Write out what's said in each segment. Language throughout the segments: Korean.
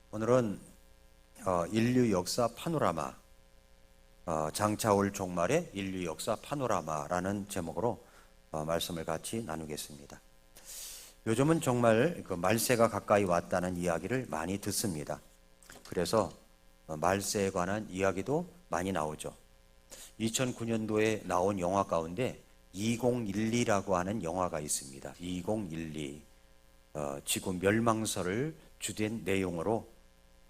오늘은 인류 역사 파노라마, 장차 올 종말의 인류 역사 파노라마라는 제목으로 말씀을 같이 나누겠습니다. 요즘은 정말 말세가 가까이 왔다는 이야기를 많이 듣습니다. 그래서 말세에 관한 이야기도 많이 나오죠. 2009년도에 나온 영화 가운데 2012라고 하는 영화가 있습니다. 2012 지구 멸망설을 주된 내용으로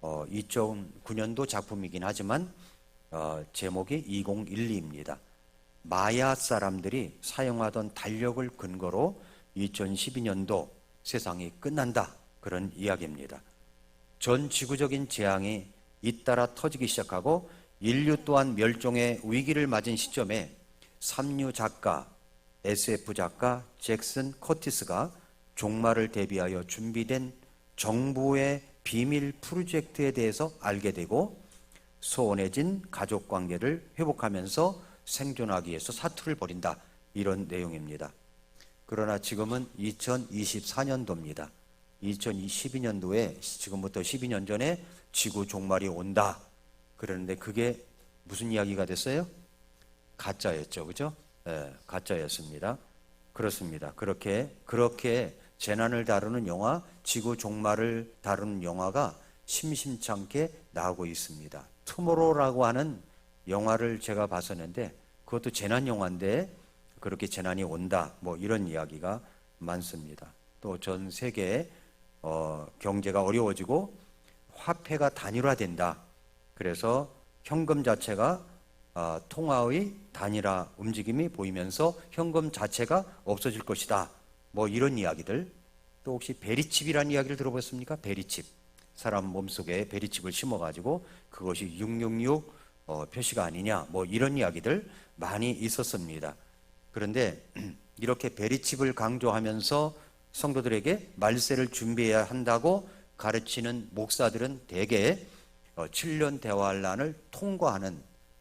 2009년도 작품이긴 하지만 제목이 2012입니다. 마야 사람들이 사용하던 달력을 근거로 2012년도 세상이 끝난다, 그런 이야기입니다. 전 지구적인 재앙이 잇따라 터지기 시작하고 인류 또한 멸종의 위기를 맞은 시점에 삼류 작가, SF 작가 잭슨 커티스가 종말을 대비하여 준비된 정부의 비밀 프로젝트에 대해서 알게 되고 소원해진 가족관계를 회복하면서 생존하기 위해서 사투를 벌인다, 이런 내용입니다. 그러나 지금은 2024년도입니다. 2012년도에 지금부터 12년 전에 지구 종말이 온다, 그러는데 그게 무슨 이야기가 됐어요? 가짜였죠, 그죠? 네, 가짜였습니다. 그렇습니다. 그렇게 재난을 다루는 영화, 지구 종말을 다루는 영화가 심심찮게 나오고 있습니다. 투모로우라고 하는 영화를 제가 봤었는데 그것도 재난 영화인데 그렇게 재난이 온다, 이런 이야기가 많습니다. 또 전 세계 경제가 어려워지고 화폐가 단일화된다. 그래서 현금 자체가 통화의 단일화 움직임이 보이면서 현금 자체가 없어질 것이다, 이런 이야기들. 또 혹시 베리칩이라는 이야기를 들어보셨습니까? 베리칩. 사람 몸속에 베리칩을 심어가지고 그것이 666 표시가 아니냐, 이런 이야기들 많이 있었습니다. 그런데 이렇게 베리칩을 강조하면서 성도들에게 말세를 준비해야 한다고 가르치는 목사들은 대개 7년 대환란을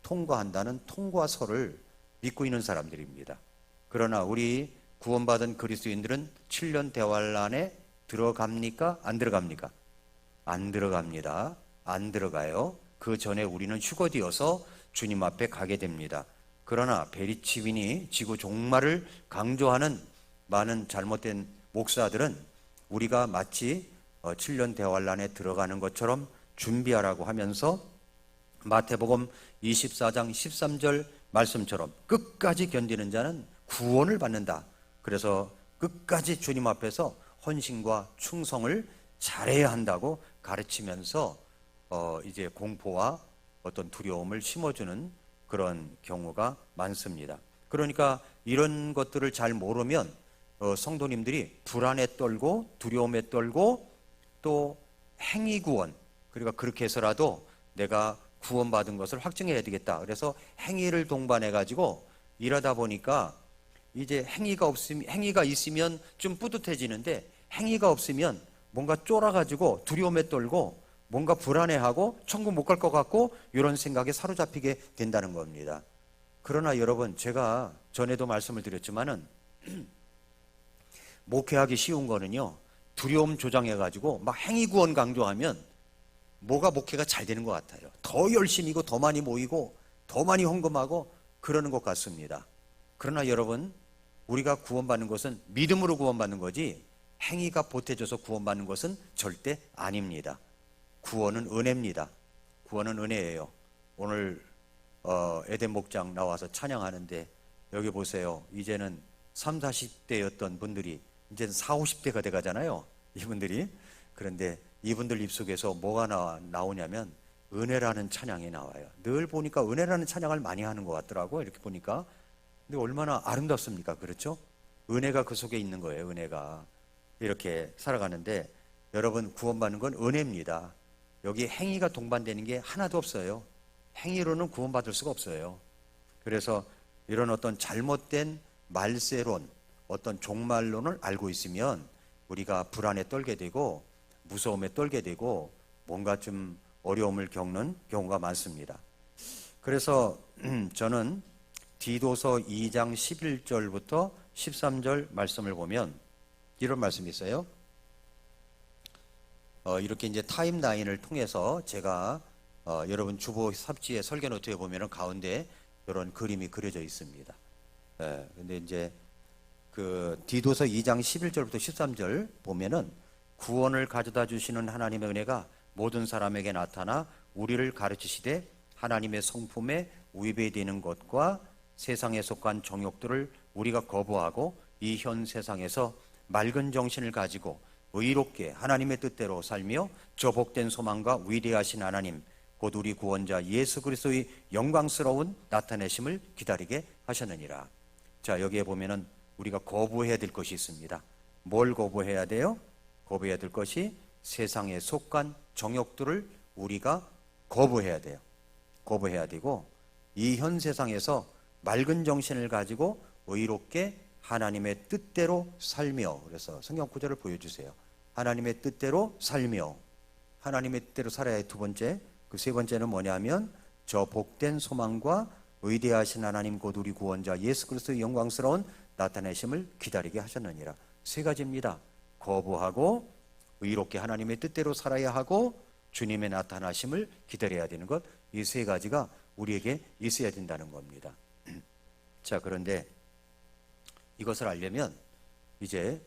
통과한다는 통과서를 믿고 있는 사람들입니다. 그러나 우리 구원받은 그리스도인들은 7년 대환란에 들어갑니까? 안 들어갑니까? 안 들어갑니다. 안 들어가요. 그 전에 우리는 휴거되어서 주님 앞에 가게 됩니다. 그러나 베리치빈이 지구 종말을 강조하는 많은 잘못된 목사들은 우리가 마치 7년 대환란에 들어가는 것처럼 준비하라고 하면서 마태복음 24장 13절 말씀처럼 끝까지 견디는 자는 구원을 받는다. 그래서 끝까지 주님 앞에서 헌신과 충성을 잘해야 한다고 가르치면서 이제 공포와 어떤 두려움을 심어주는 그런 경우가 많습니다. 그러니까 이런 것들을 잘 모르면 성도님들이 불안에 떨고 두려움에 떨고 또 행위구원, 그러니까 그렇게 해서라도 내가 구원받은 것을 확증해야 되겠다. 그래서 행위를 동반해가지고 일하다 보니까 이제 행위가 있으면 좀 뿌듯해지는데 행위가 없으면 뭔가 쫄아가지고 두려움에 떨고 뭔가 불안해하고 천국 못 갈 것 같고 이런 생각에 사로잡히게 된다는 겁니다. 그러나 여러분, 제가 전에도 말씀을 드렸지만은 목회하기 쉬운 거는요, 두려움 조장해가지고 막 행위구원 강조하면 뭐가 목회가 잘 되는 것 같아요. 더 열심히고 더 많이 모이고 더 많이 헌금하고 그러는 것 같습니다. 그러나 여러분, 우리가 구원받는 것은 믿음으로 구원받는 거지 행위가 보태져서 구원받는 것은 절대 아닙니다. 구원은 은혜입니다. 구원은 은혜예요. 오늘 에덴 목장 나와서 찬양하는데 여기 보세요. 이제는 30, 40대였던 분들이 이제는 40, 50대가 돼가잖아요, 이분들이. 그런데 이분들 입속에서 뭐가 나오냐면 은혜라는 찬양이 나와요. 늘 보니까 은혜라는 찬양을 많이 하는 것 같더라고요, 이렇게 보니까. 근데 얼마나 아름답습니까? 그렇죠? 은혜가 그 속에 있는 거예요. 은혜가 이렇게 살아가는데 여러분, 구원받는 건 은혜입니다. 여기 행위가 동반되는 게 하나도 없어요. 행위로는 구원받을 수가 없어요. 그래서 이런 어떤 잘못된 말세론, 어떤 종말론을 알고 있으면 우리가 불안에 떨게 되고 무서움에 떨게 되고 뭔가 좀 어려움을 겪는 경우가 많습니다. 그래서 저는 디도서 2장 11절부터 13절 말씀을 보면 이런 말씀이 있어요. 이렇게 이제 타임라인을 통해서 제가 여러분 주보 삽지의 설계 노트에 보면은 가운데 이런 그림이 그려져 있습니다. 근데 이제 그 디도서 2장 11절부터 13절 보면은 구원을 가져다 주시는 하나님의 은혜가 모든 사람에게 나타나 우리를 가르치시되 하나님의 성품에 위배되는 것과 세상에 속한 정욕들을 우리가 거부하고 이 현 세상에서 맑은 정신을 가지고 의롭게 하나님의 뜻대로 살며 저 복된 소망과 위대하신 하나님 곧 우리 구원자 예수 그리스도의 영광스러운 나타내심을 기다리게 하셨느니라. 자, 여기에 보면은 우리가 거부해야 될 것이 있습니다. 뭘 거부해야 돼요? 거부해야 될 것이 세상에 속한 정욕들을 우리가 거부해야 돼요. 거부해야 되고 이 현 세상에서 맑은 정신을 가지고 의롭게 하나님의 뜻대로 살며, 그래서 성경 구절을 보여주세요. 하나님의 뜻대로 살며, 하나님의 뜻대로 살아야 두 번째, 그 세 번째는 뭐냐면 저 복된 소망과 위대하신 하나님 곧 우리 구원자 예수 그리스도의 영광스러운 나타내심을 기다리게 하셨느니라. 세 가지입니다. 거부하고 의롭게 하나님의 뜻대로 살아야 하고 주님의 나타나심을 기다려야 되는 것, 이 세 가지가 우리에게 있어야 된다는 겁니다. 자, 그런데 이것을 알려면 이제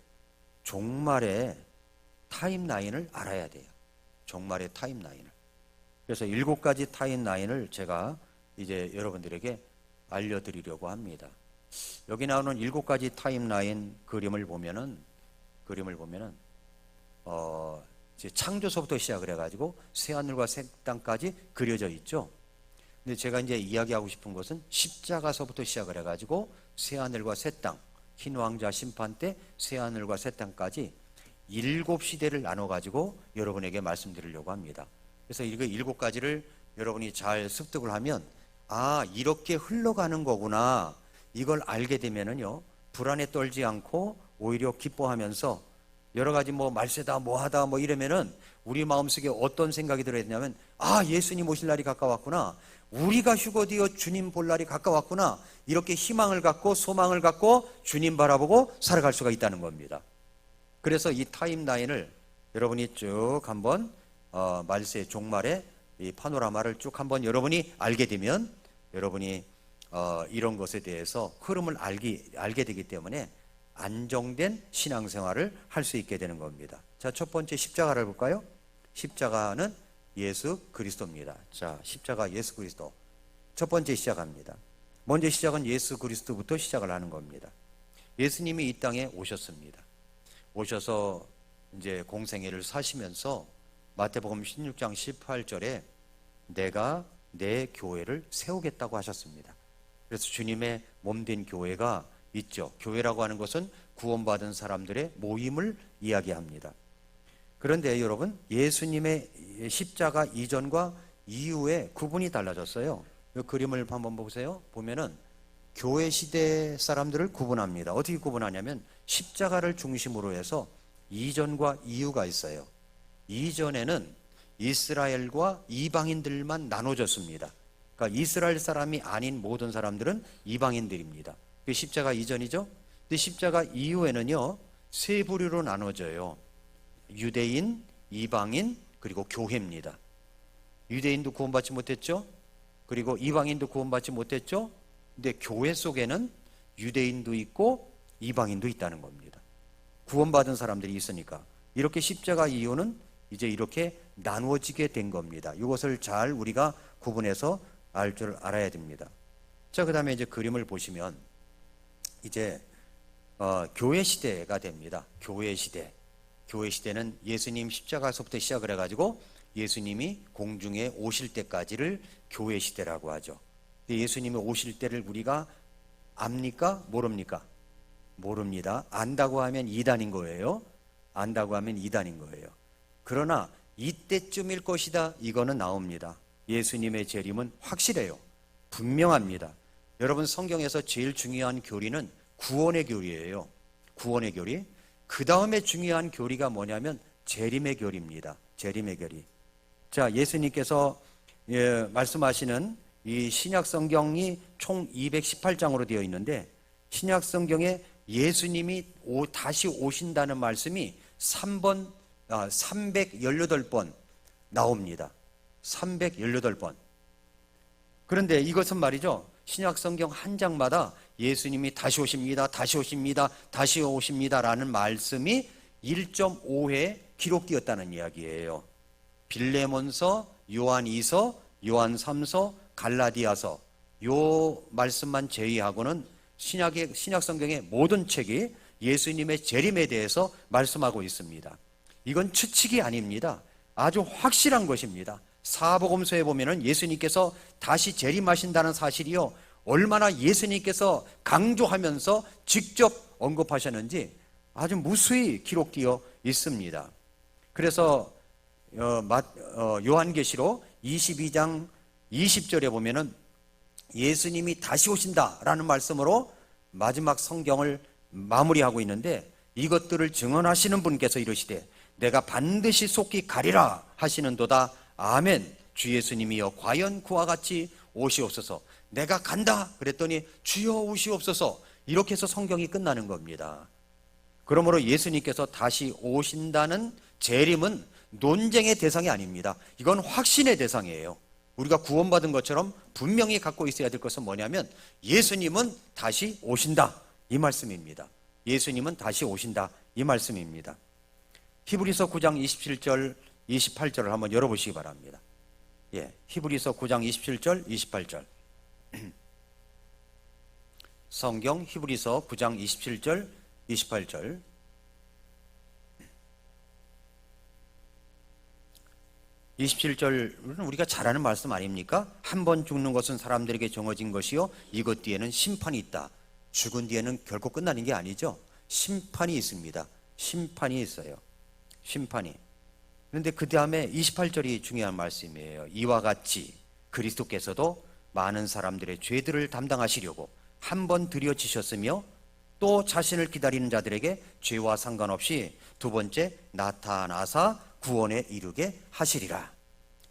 종말의 타임라인을 알아야 돼요. 종말의 타임라인을. 그래서 7가지 타임라인을 제가 이제 여러분들에게 알려드리려고 합니다. 여기 나오는 7가지 타임라인 그림을 보면은 이제 창조서부터 시작을 해가지고 새하늘과 새 땅까지 그려져 있죠. 근데 제가 이제 이야기하고 싶은 것은 십자가서부터 시작을 해가지고 새하늘과 새 땅, 흰 왕자 심판 때 새하늘과 새 땅까지 7시대를 나눠가지고 여러분에게 말씀드리려고 합니다. 그래서 이거 7가지를 여러분이 잘 습득을 하면 아, 이렇게 흘러가는 거구나, 이걸 알게 되면은요 불안에 떨지 않고 오히려 기뻐하면서 여러 가지 뭐 말세다 뭐하다 뭐 이러면은 우리 마음속에 어떤 생각이 들어야 되냐면 아, 예수님 오실 날이 가까웠구나, 우리가 휴거되어 주님 볼 날이 가까웠구나, 이렇게 희망을 갖고 소망을 갖고 주님 바라보고 살아갈 수가 있다는 겁니다. 그래서 이 타임라인을 여러분이 쭉 한번 말세 종말의 이 파노라마를 쭉 한번 여러분이 알게 되면 여러분이 이런 것에 대해서 흐름을 알게 되기 때문에 안정된 신앙생활을 할 수 있게 되는 겁니다. 자, 첫 번째 십자가를 볼까요? 십자가는 예수 그리스도입니다. 자, 십자가 예수 그리스도. 첫 번째 시작합니다. 먼저 시작은 예수 그리스도부터 시작을 하는 겁니다. 예수님이 이 땅에 오셨습니다. 오셔서 이제 공생애를 사시면서 마태복음 16장 18절에 내가 내 교회를 세우겠다고 하셨습니다. 그래서 주님의 몸된 교회가 있죠. 교회라고 하는 것은 구원받은 사람들의 모임을 이야기합니다. 그런데 여러분, 예수님의 십자가 이전과 이후에 구분이 달라졌어요. 이 그림을 한번 보세요. 보면은 교회 시대 사람들을 구분합니다. 어떻게 구분하냐면 십자가를 중심으로 해서 이전과 이후가 있어요. 이전에는 이스라엘과 이방인들만 나눠졌습니다. 그러니까 이스라엘 사람이 아닌 모든 사람들은 이방인들입니다. 그게 십자가 이전이죠. 근데 십자가 이후에는요 세 부류로 나눠져요. 유대인, 이방인, 그리고 교회입니다. 유대인도 구원받지 못했죠. 그리고 이방인도 구원받지 못했죠. 근데 교회 속에는 유대인도 있고 이방인도 있다는 겁니다. 구원받은 사람들이 있으니까. 이렇게 십자가 이후는 이제 이렇게 나누어지게 된 겁니다. 이것을 잘 우리가 구분해서 알 줄 알아야 됩니다. 자, 그 다음에 이제 그림을 보시면 이제 교회 시대가 됩니다. 교회 시대. 교회 시대는 예수님 십자가서부터 시작을 해가지고 예수님이 공중에 오실 때까지를 교회 시대라고 하죠. 예수님이 오실 때를 우리가 압니까? 모릅니까? 모릅니다. 안다고 하면 이단인 거예요. 안다고 하면 이단인 거예요. 그러나 이때쯤일 것이다, 이거는 나옵니다. 예수님의 재림은 확실해요. 분명합니다. 여러분, 성경에서 제일 중요한 교리는 구원의 교리예요. 구원의 교리. 그 다음에 중요한 교리가 뭐냐면 재림의 교리입니다. 재림의 교리. 자, 예수님께서 말씀하시는 이 신약 성경이 총 218장으로 되어 있는데 신약 성경에 예수님이 다시 오신다는 말씀이 3번 318번 나옵니다. 318번. 그런데 이것은 말이죠, 신약 성경 한 장마다 예수님이 다시 오십니다, 다시 오십니다, 다시 오십니다 라는 말씀이 1.5회 기록되었다는 이야기예요. 빌레몬서, 요한 2서, 요한 3서, 갈라디아서, 요 말씀만 제외하고는 신약 성경의 모든 책이 예수님의 재림에 대해서 말씀하고 있습니다. 이건 추측이 아닙니다. 아주 확실한 것입니다. 사복음서에 보면은 예수님께서 다시 재림하신다는 사실이요, 얼마나 예수님께서 강조하면서 직접 언급하셨는지 아주 무수히 기록되어 있습니다. 그래서 요한계시록 22장 20절에 보면은 예수님이 다시 오신다라는 말씀으로 마지막 성경을 마무리하고 있는데, 이것들을 증언하시는 분께서 이르시되 내가 반드시 속히 가리라 하시는도다. 아멘. 주 예수님이여 과연 그와 같이 오시옵소서. 내가 간다 그랬더니 주여 오시옵소서. 이렇게 해서 성경이 끝나는 겁니다. 그러므로 예수님께서 다시 오신다는 재림은 논쟁의 대상이 아닙니다. 이건 확신의 대상이에요. 우리가 구원받은 것처럼 분명히 갖고 있어야 될 것은 뭐냐면 예수님은 다시 오신다, 이 말씀입니다. 예수님은 다시 오신다, 이 말씀입니다. 히브리서 9장 27절 28절을 한번 열어보시기 바랍니다. 히브리서 9장 27절 28절. 성경 히브리서 9장 27절 28절. (27절은) 우리가 잘 아는 말씀 아닙니까? 한 번 죽는 것은 사람들에게 정해진 것이요 이것 뒤에는 심판이 있다. 죽은 뒤에는 결코 끝나는 게 아니죠. 심판이 있습니다. 심판이 있어요. 심판이. 그런데 그 다음에 28절이 중요한 말씀이에요. 이와 같이 그리스도께서도 많은 사람들의 죄들을 담당하시려고 한 번 드려지셨으며 또 자신을 기다리는 자들에게 죄와 상관없이 두 번째 나타나사 구원에 이르게 하시리라.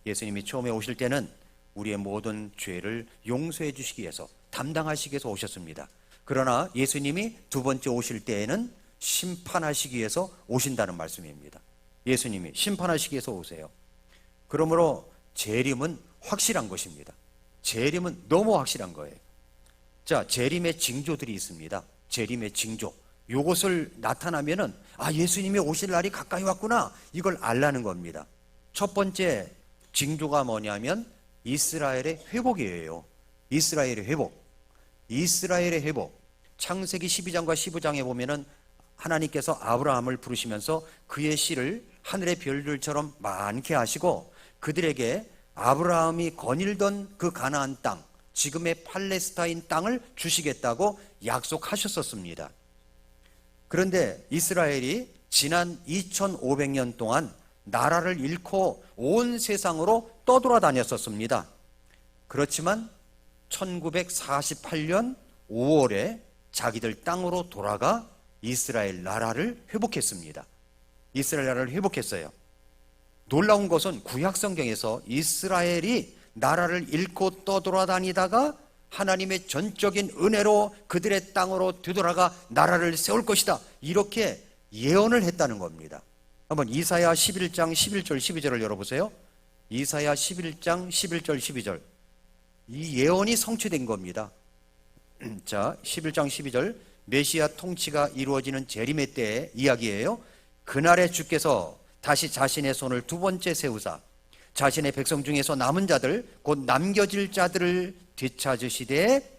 예수님이 처음에 오실 때는 우리의 모든 죄를 용서해 주시기 위해서, 담당하시기 위해서 오셨습니다. 그러나 예수님이 두 번째 오실 때에는 심판하시기 위해서 오신다는 말씀입니다. 예수님이 심판하시기 위해서 오세요. 그러므로 재림은 확실한 것입니다. 재림은 너무 확실한 거예요. 자, 재림의 징조들이 있습니다. 재림의 징조. 요것을 나타나면은 예수님이 오실 날이 가까이 왔구나, 이걸 알라는 겁니다. 첫 번째 징조가 뭐냐면 이스라엘의 회복이에요. 이스라엘의 회복. 이스라엘의 회복. 창세기 12장과 15장에 보면은 하나님께서 아브라함을 부르시면서 그의 씨를 하늘의 별들처럼 많게 하시고 그들에게 아브라함이 거닐던 그 가나안 땅, 지금의 팔레스타인 땅을 주시겠다고 약속하셨었습니다. 그런데 이스라엘이 지난 2500년 동안 나라를 잃고 온 세상으로 떠돌아다녔었습니다. 그렇지만 1948년 5월에 자기들 땅으로 돌아가 이스라엘 나라를 회복했습니다. 이스라엘 나라를 회복했어요. 놀라운 것은 구약 성경에서 이스라엘이 나라를 잃고 떠돌아다니다가 하나님의 전적인 은혜로 그들의 땅으로 되돌아가 나라를 세울 것이다, 이렇게 예언을 했다는 겁니다. 한번 이사야 11장 11절 12절을 열어보세요. 이사야 11장 11절 12절. 이 예언이 성취된 겁니다. 자, 11장 12절. 메시아 통치가 이루어지는 재림의 때의 이야기예요. 그날에 주께서 다시 자신의 손을 두 번째 세우사 자신의 백성 중에서 남은 자들, 곧 남겨질 자들을 되찾으시되,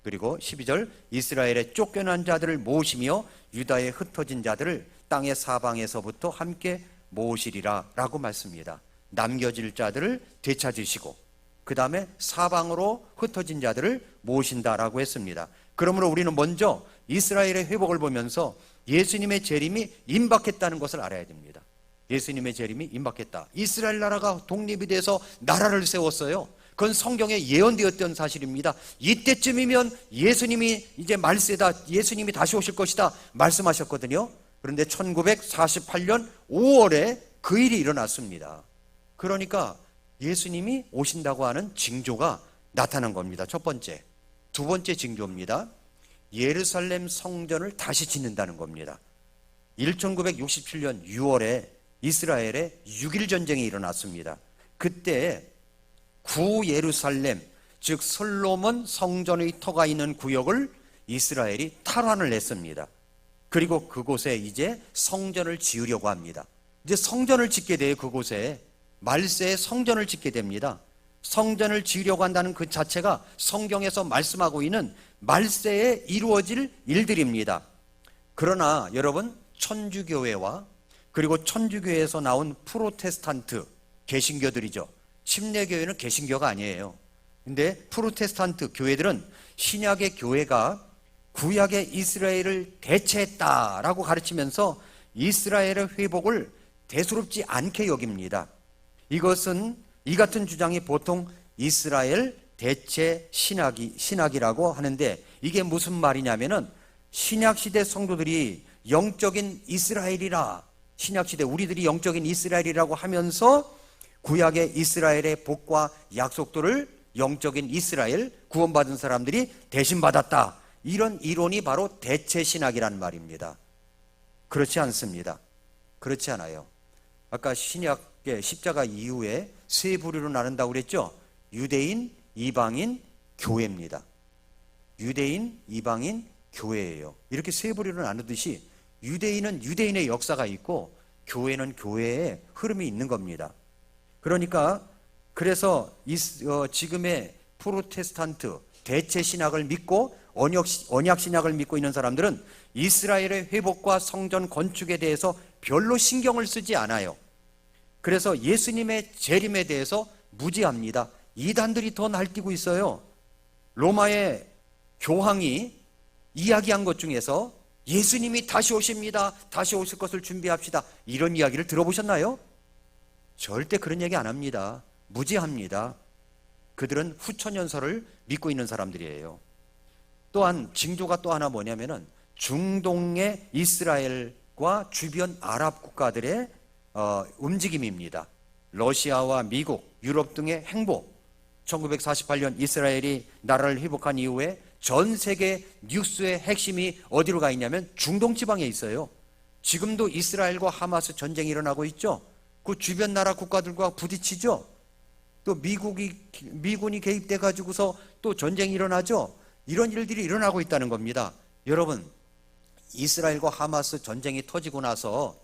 그리고 12절, 이스라엘의 쫓겨난 자들을 모으시며 유다에 흩어진 자들을 땅의 사방에서부터 함께 모으시리라 라고 말씀입니다. 남겨질 자들을 되찾으시고 그 다음에 사방으로 흩어진 자들을 모으신다라고 했습니다. 그러므로 우리는 먼저 이스라엘의 회복을 보면서 예수님의 재림이 임박했다는 것을 알아야 됩니다. 예수님의 재림이 임박했다. 이스라엘 나라가 독립이 돼서 나라를 세웠어요. 그건 성경에 예언되었던 사실입니다. 이때쯤이면 예수님이 이제 말세다, 예수님이 다시 오실 것이다 말씀하셨거든요. 그런데 1948년 5월에 그 일이 일어났습니다. 그러니까 예수님이 오신다고 하는 징조가 나타난 겁니다. 첫 번째. 두 번째 징조입니다. 예루살렘 성전을 다시 짓는다는 겁니다. 1967년 6월에 이스라엘에 6일 전쟁이 일어났습니다. 그때 구 예루살렘, 즉 솔로몬 성전의 터가 있는 구역을 이스라엘이 탈환을 했습니다. 그리고 그곳에 이제 성전을 지으려고 합니다. 이제 성전을 짓게 돼요. 그곳에 말세에 성전을 짓게 됩니다. 성전을 지으려고 한다는 그 자체가 성경에서 말씀하고 있는 말세에 이루어질 일들입니다. 그러나 여러분, 천주교회와 그리고 천주교회에서 나온 프로테스탄트 개신교들이죠. 침례교회는 개신교가 아니에요. 근데 프로테스탄트 교회들은 신약의 교회가 구약의 이스라엘을 대체했다라고 가르치면서 이스라엘의 회복을 대수롭지 않게 여깁니다. 이 같은 주장이 보통 이스라엘 대체 신학이라고 하는데, 이게 무슨 말이냐면은 신약시대 성도들이 영적인 이스라엘이라, 신약시대 우리들이 영적인 이스라엘이라고 하면서 구약의 이스라엘의 복과 약속들을 영적인 이스라엘, 구원받은 사람들이 대신 받았다, 이런 이론이 바로 대체 신학이라는 말입니다. 그렇지 않습니다. 그렇지 않아요. 아까 신약의 십자가 이후에 세 부류로 나눈다고 그랬죠. 유대인, 이방인, 교회입니다. 유대인, 이방인, 교회예요. 이렇게 세 부류로 나누듯이 유대인은 유대인의 역사가 있고 교회는 교회의 흐름이 있는 겁니다. 그러니까 그래서 지금의 프로테스탄트 대체 신학을 믿고 언약 신학을 믿고 있는 사람들은 이스라엘의 회복과 성전 건축에 대해서 별로 신경을 쓰지 않아요. 그래서 예수님의 재림에 대해서 무지합니다. 이단들이 더 날뛰고 있어요. 로마의 교황이 이야기한 것 중에서 예수님이 다시 오십니다, 다시 오실 것을 준비합시다, 이런 이야기를 들어보셨나요? 절대 그런 얘기 안 합니다. 무지합니다. 그들은 후천연설을 믿고 있는 사람들이에요. 또한 징조가 또 하나 뭐냐면은 중동의 이스라엘과 주변 아랍 국가들의 움직임입니다. 러시아와 미국, 유럽 등의 행보. 1948년 이스라엘이 나라를 회복한 이후에 전 세계 뉴스의 핵심이 어디로 가 있냐면 중동 지방에 있어요. 지금도 이스라엘과 하마스 전쟁이 일어나고 있죠. 그 주변 나라 국가들과 부딪히죠. 또 미군이 개입돼 가지고서 또 전쟁이 일어나죠. 이런 일들이 일어나고 있다는 겁니다. 여러분, 이스라엘과 하마스 전쟁이 터지고 나서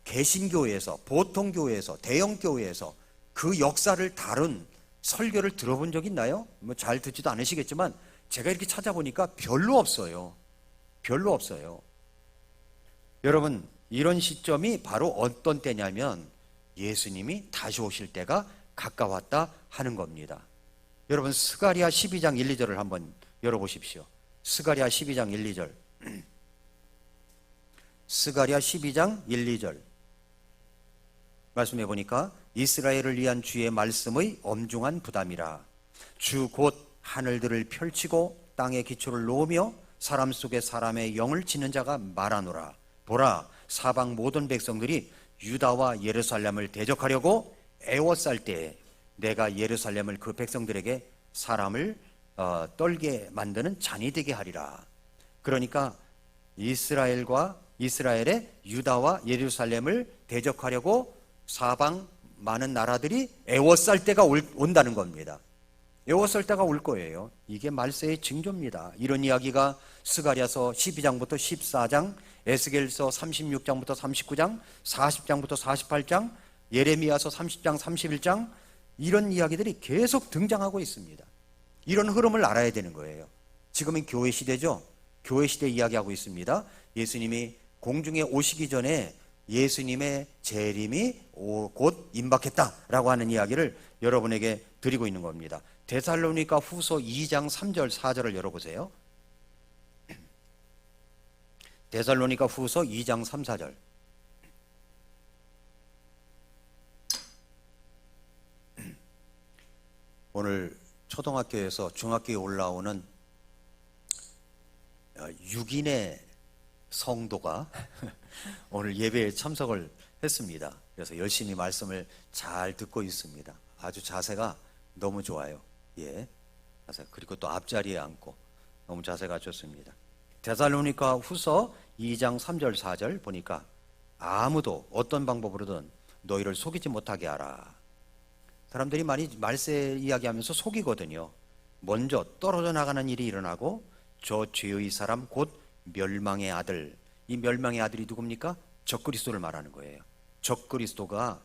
개신교회에서, 보통교회에서, 대형교회에서 그 역사를 다룬 설교를 들어본 적 있나요? 뭐 잘 듣지도 않으시겠지만 제가 이렇게 찾아보니까 별로 없어요. 별로 없어요. 여러분, 이런 시점이 바로 어떤 때냐면 예수님이 다시 오실 때가 가까웠다 하는 겁니다. 여러분, 스가랴 12장 1, 2절을 한번 열어보십시오. 스가랴 12장 1, 2절. 스가랴 12장 1, 2절 말씀해 보니까 이스라엘을 위한 주의 말씀의 엄중한 부담이라. 주 곧 하늘들을 펼치고 땅의 기초를 놓으며 사람 속에 사람의 영을 지는 자가 말하노라. 보라, 사방 모든 백성들이 유다와 예루살렘을 대적하려고 애워쌀 때에 내가 예루살렘을 그 백성들에게 사람을 떨게 만드는 잔이 되게 하리라. 그러니까 이스라엘의 유다와 예루살렘을 대적하려고 사방 많은 나라들이 애워쌀 때가 온다는 겁니다. 애워쌀 때가 올 거예요. 이게 말세의 징조입니다. 이런 이야기가 스가랴서 12장부터 14장, 에스겔서 36장부터 39장, 40장부터 48장, 예레미야서 30장, 31장, 이런 이야기들이 계속 등장하고 있습니다. 이런 흐름을 알아야 되는 거예요. 지금은 교회 시대죠. 교회 시대 이야기하고 있습니다. 예수님이 공중에 오시기 전에 예수님의 재림이 곧 임박했다라고 하는 이야기를 여러분에게 드리고 있는 겁니다. 데살로니가 후서 2장 3절 4절을 열어보세요. 데살로니가 후서 2장 3, 4절. 오늘 초등학교에서 중학교에 올라오는 6인의 성도가 오늘 예배에 참석을 했습니다. 그래서 열심히 말씀을 잘 듣고 있습니다. 아주 자세가 너무 좋아요. 예, 그리고 또 앞자리에 앉고 너무 자세가 좋습니다. 데살로니가 후서 2장 3절 4절 보니까 아무도 어떤 방법으로든 너희를 속이지 못하게 하라. 사람들이 많이 말세 이야기하면서 속이거든요. 먼저 떨어져 나가는 일이 일어나고 저 죄의 사람 곧 멸망의 아들, 이 멸망의 아들이 누굽니까? 적그리스도를 말하는 거예요. 적그리스도가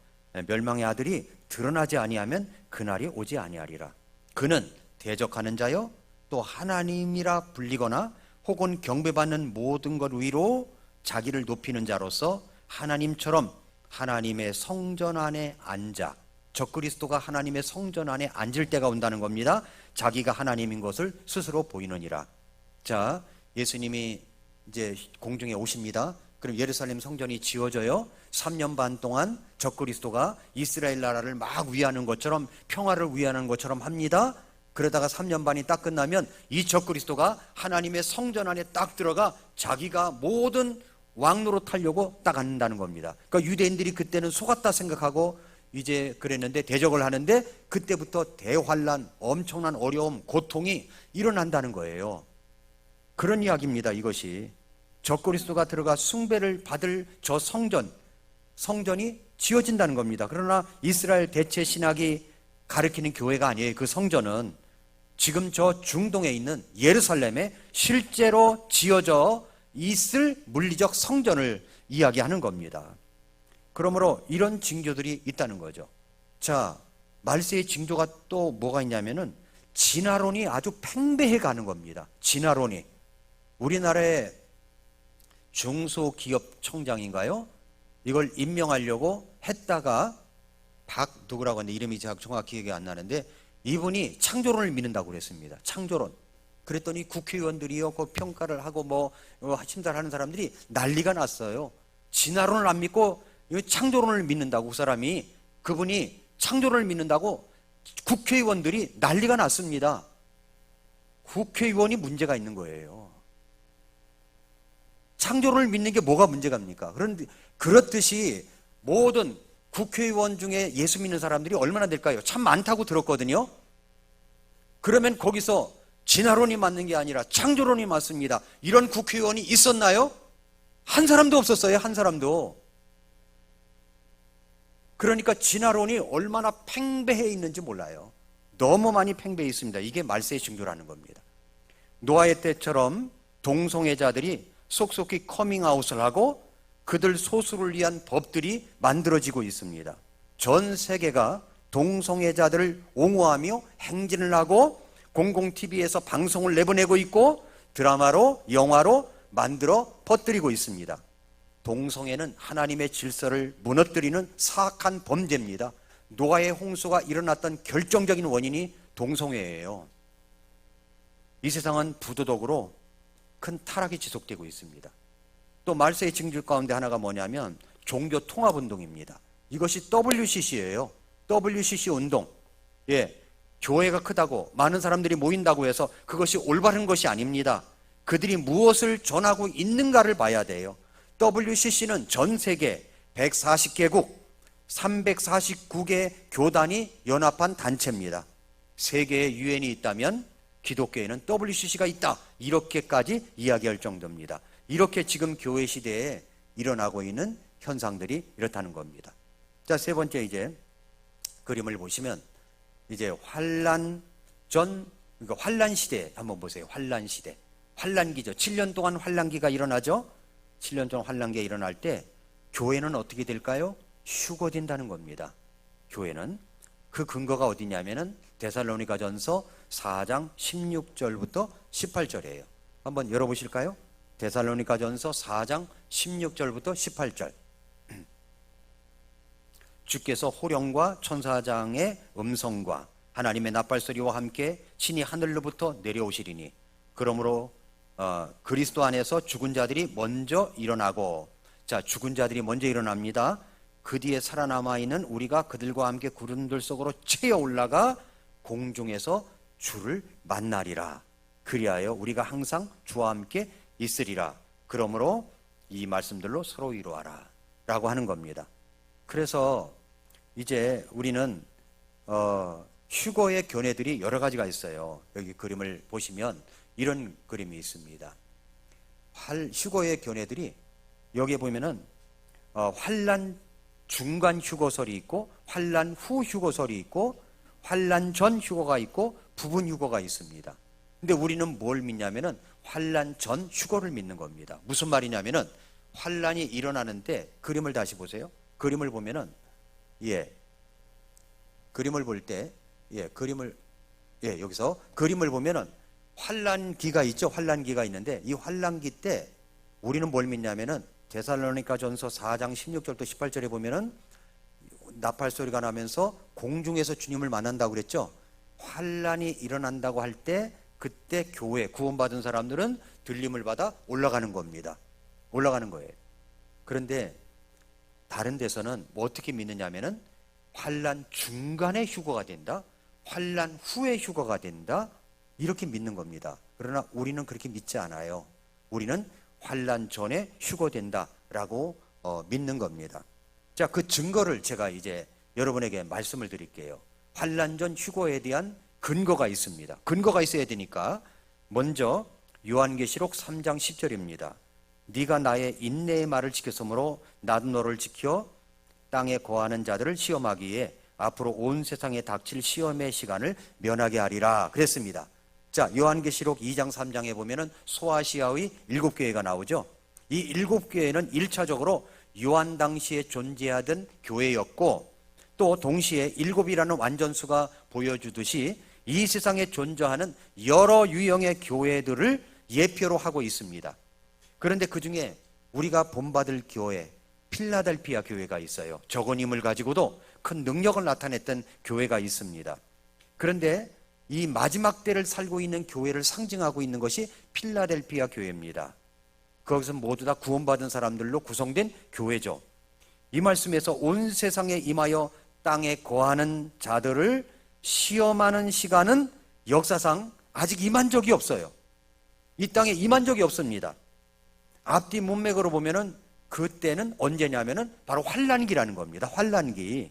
멸망의 아들이 드러나지 아니하면 그날이 오지 아니하리라. 그는 대적하는 자여 또 하나님이라 불리거나 혹은 경배받는 모든 것 위로 자기를 높이는 자로서 하나님처럼 하나님의 성전 안에 앉아, 적그리스도가 하나님의 성전 안에 앉을 때가 온다는 겁니다. 자기가 하나님인 것을 스스로 보이느니라. 자, 예수님이 이제 공중에 오십니다. 그럼 예루살렘 성전이 지어져요. 3년 반 동안 적그리스도가 이스라엘 나라를 막 위하는 것처럼, 평화를 위하는 것처럼 합니다. 그러다가 3년 반이 딱 끝나면 이 적그리스도가 하나님의 성전 안에 딱 들어가 자기가 모든 왕노릇 하려고 딱 앉는다는 겁니다. 그러니까 유대인들이 그때는 속았다 생각하고 이제 그랬는데, 대적을 하는데 그때부터 대환란, 엄청난 어려움, 고통이 일어난다는 거예요. 그런 이야기입니다. 이것이 적그리스도가 들어가 숭배를 받을 저 성전이 지어진다는 겁니다. 그러나 이스라엘 대체 신학이 가르치는 교회가 아니에요. 그 성전은 지금 저 중동에 있는 예루살렘에 실제로 지어져 있을 물리적 성전을 이야기하는 겁니다. 그러므로 이런 징조들이 있다는 거죠. 자, 말세의 징조가 또 뭐가 있냐면은 진화론이 아주 팽배해 가는 겁니다. 진화론이. 우리나라의 중소기업청장인가요? 이걸 임명하려고 했다가 누구라고 하는데 이름이 정확히 기억이 안 나는데, 이분이 창조론을 믿는다고 그랬습니다. 창조론. 그랬더니 국회의원들이요, 그 평가를 하고 뭐 심사를 하는 사람들이 난리가 났어요. 진화론을 안 믿고 창조론을 믿는다고, 그 사람이, 그분이 창조론을 믿는다고 국회의원들이 난리가 났습니다. 국회의원이 문제가 있는 거예요. 창조론을 믿는 게 뭐가 문제갑니까? 그렇듯이 모든 국회의원 중에 예수 믿는 사람들이 얼마나 될까요? 참 많다고 들었거든요. 그러면 거기서 진화론이 맞는 게 아니라 창조론이 맞습니다, 이런 국회의원이 있었나요? 한 사람도 없었어요. 한 사람도. 그러니까 진화론이 얼마나 팽배해 있는지 몰라요. 너무 많이 팽배해 있습니다. 이게 말세의 징조라는 겁니다. 노아의 때처럼 동성애자들이 속속히 커밍아웃을 하고 그들 소수를 위한 법들이 만들어지고 있습니다. 전 세계가 동성애자들을 옹호하며 행진을 하고 공공TV에서 방송을 내보내고 있고 드라마로, 영화로 만들어 퍼뜨리고 있습니다. 동성애는 하나님의 질서를 무너뜨리는 사악한 범죄입니다. 노아의 홍수가 일어났던 결정적인 원인이 동성애예요. 이 세상은 부도덕으로 큰 타락이 지속되고 있습니다. 또 말세의 징조 가운데 하나가 뭐냐면 종교 통합 운동입니다. 이것이 WCC예요. WCC 운동. 교회가 크다고 많은 사람들이 모인다고 해서 그것이 올바른 것이 아닙니다. 그들이 무엇을 전하고 있는가를 봐야 돼요. WCC는 전 세계 140개국 349개 교단이 연합한 단체입니다. 세계에 유엔이 있다면 기독교에는 WCC가 있다, 이렇게까지 이야기할 정도입니다. 이렇게 지금 교회 시대에 일어나고 있는 현상들이 이렇다는 겁니다. 자, 세 번째 이제 그림을 보시면 이제 환란 시대 한번 보세요. 환란 시대. 환란기죠. 7년 동안 환란기가 일어나죠. 7년 동안 환란기가 일어날 때 교회는 어떻게 될까요? 휴거된다는 겁니다. 교회는. 그 근거가 어디냐면은 데살로니가전서 4장 16절부터 18절이에요. 한번 열어보실까요? 데살로니가전서 4장 16절부터 18절. 주께서 호령과 천사장의 음성과 하나님의 나팔소리와 함께 친히 하늘로부터 내려오시리니 그러므로 그리스도 안에서 죽은 자들이 먼저 일어나고, 자, 죽은 자들이 먼저 일어납니다. 그 뒤에 살아남아 있는 우리가 그들과 함께 구름들 속으로 채어 올라가 공중에서 주를 만나리라. 그리하여 우리가 항상 주와 함께 있으리라. 그러므로 이 말씀들로 서로 위로하라 라고 하는 겁니다. 그래서 이제 우리는 휴거의 견해들이 여러 가지가 있어요. 여기 그림을 보시면 이런 그림이 있습니다. 휴거의 견해들이 여기에 보면은 환난 중간 휴거설이 있고 환난 후 휴거설이 있고 환난 전 휴거가 있고 부분 휴거가 있습니다. 근데 우리는 뭘 믿냐면은 환난 전 휴거를 믿는 겁니다. 무슨 말이냐면은 환난이 일어나는데 그림을 다시 보세요. 그림을 보면은 그림을 볼 때 여기서 그림을 보면은 환난기가 있죠. 환난기가 있는데 이 환난기 때 우리는 뭘 믿냐면은 데살로니가전서 4장 16절부터 18절에 보면은 나팔 소리가 나면서 공중에서 주님을 만난다고 그랬죠. 환난이 일어난다고 할 때 그때 교회 구원받은 사람들은 들림을 받아 올라가는 겁니다. 올라가는 거예요. 그런데 다른 데서는 뭐 어떻게 믿느냐면은 환난 중간에 휴거가 된다, 환난 후에 휴거가 된다, 이렇게 믿는 겁니다. 그러나 우리는 그렇게 믿지 않아요. 우리는 환난 전에 휴거된다라고 믿는 겁니다. 자, 그 증거를 제가 이제 여러분에게 말씀을 드릴게요. 환난 전 휴거에 대한 근거가 있습니다. 근거가 있어야 되니까 먼저 요한계시록 3장 10절입니다. 네가 나의 인내의 말을 지켰으므로 나도 너를 지켜 땅에 거하는 자들을 시험하기에 앞으로 온 세상에 닥칠 시험의 시간을 면하게 하리라 그랬습니다. 자, 요한계시록 2장 3장에 보면은 소아시아의 7교회가 나오죠. 이 7교회는 1차적으로 요한 당시에 존재하던 교회였고 또 동시에 7이라는 완전수가 보여주듯이 이 세상에 존재하는 여러 유형의 교회들을 예표로 하고 있습니다. 그런데 그 중에 우리가 본받을 교회 필라델피아 교회가 있어요. 적은 힘을 가지고도 큰 능력을 나타냈던 교회가 있습니다. 그런데 이 마지막 때를 살고 있는 교회를 상징하고 있는 것이 필라델피아 교회입니다. 거기서 모두 다 구원받은 사람들로 구성된 교회죠. 이 말씀에서 온 세상에 임하여 땅에 거하는 자들을 시험하는 시간은 역사상 아직 임한 적이 없어요. 이 땅에 임한 적이 없습니다. 앞뒤 문맥으로 보면은 그때는 언제냐면은 바로 환난기라는 겁니다. 환난기.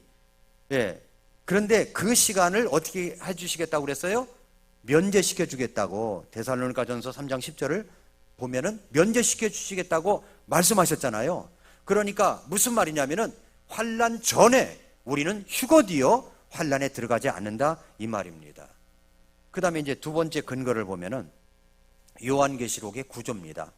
그런데 그 시간을 어떻게 해주시겠다고 그랬어요? 면제시켜 주겠다고. 데살로니가전서 3장 10절을 보면은 면제시켜 주시겠다고 말씀하셨잖아요. 그러니까 무슨 말이냐면은 환난 전에 우리는 휴거되어 환난에 들어가지 않는다 이 말입니다. 그 다음에 이제 두 번째 근거를 보면은 요한계시록의 구조입니다.